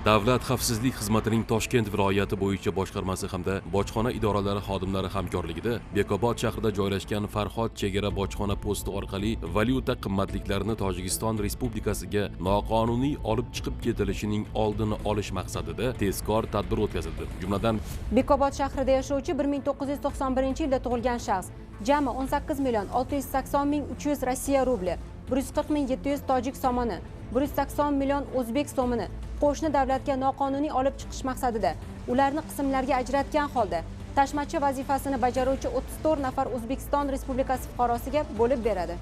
Davlat xavfsizlik xizmatining Toshkent viloyati bo'yicha boshqarmasi hamda bojxona idoralari xodimlari hamkorligida Bekobod shahrida joylashgan Farhod chegara bojxona posti orqali valyuta qimmatliklarini Tojikiston Respublikasiga noqonuniy olib chiqib ketilishining oldini olish maqsadida tezkor tadbir o'tkazildi. Jumladan, Bekobod shahrida yashovchi 1991-yilda tug'ilgan shaxs jami 18 million 680 ming 300 Rossiya rubli, 140 ming 700 tojik somoni, 180 million o'zbek so'mini qo'shni davlatga noqonuniy olib chiqish maqsadida ularni qismlarga ajratgan holda tashmachi vazifasini bajaruvchi 34 nafar O'zbekiston Respublikasi fuqarosiga bo'lib beradi.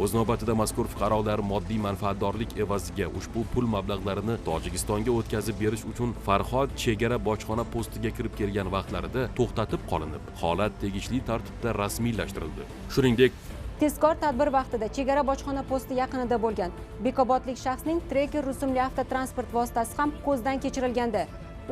O'z navbatida mazkur fuqarolar moddiy manfaatdorlik evaziga ushbu pul mablag'larini Tojikistonga o'tkazib berish uchun Farhod chegara bojxona postiga kirib kelgan vaqtlarida to'xtatib qolinib, holat tegishli tartibda rasmiylashtirildi. Shuningdek, Tezkor tadbir vaqtida chegara bojxona posti yaqinida bo'lgan bekobodlik shaxsning Tracker rusumli avtotransport vositasi ham ko'zdan kechirilganda,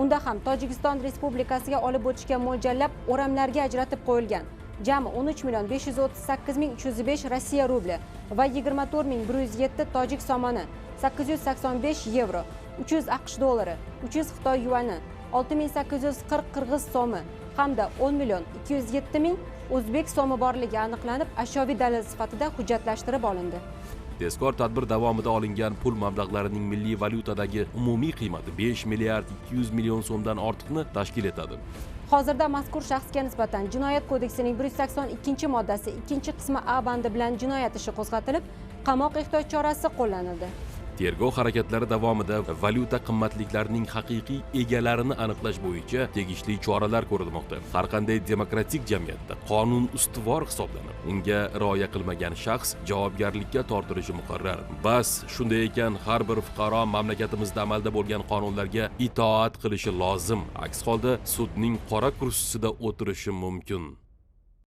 unda ham Tojikiston Respublikasiga olib o'tishga mo'ljallab o'ramlarga ajratib qo'yilgan jami 13 million 538 ming 305 Rossiya rubli va 24 ming 107 tojik somoni, 885 yevro, 300 AQSh dollari, 300 Xitoy yuani, 6840 qirg'iz so'mi hamda 10 million 207 ming o'zbek so'mi borligi aniqlanib, ashyoviy dalil sifatida hujjatlashtirib olindi. Tezkor tadbir davomida olingan pul mablag'larining milliy valyutadagi umumiy qiymati 5 milliard 200 million so'mdan ortiqni tashkil etadi. Hozirda mazkur shaxsga nisbatan Jinoyat kodeksining 182-moddasi 2-qismi A bandi bilan jinoyat ishi qo'zg'atilib, qamoq ehtiyot chorasi qo'llanildi. Tergov harakatlari davomida valyuta qimmatliklarining haqiqiy egalarini aniqlash bo'yicha tegishli choralar ko'rilmoqda. Har qanday demokratik jamiyatda qonun ustuvor hisoblanib, unga rioya qilmagan shaxs javobgarlikka tortilishi muqarrar. Bas, shunday ekan, har bir fuqaro mamlakatimizda amalda bo'lgan qonunlarga itoat qilishi lozim. Aks holda sudning qora kursisida o'tirishi mumkin.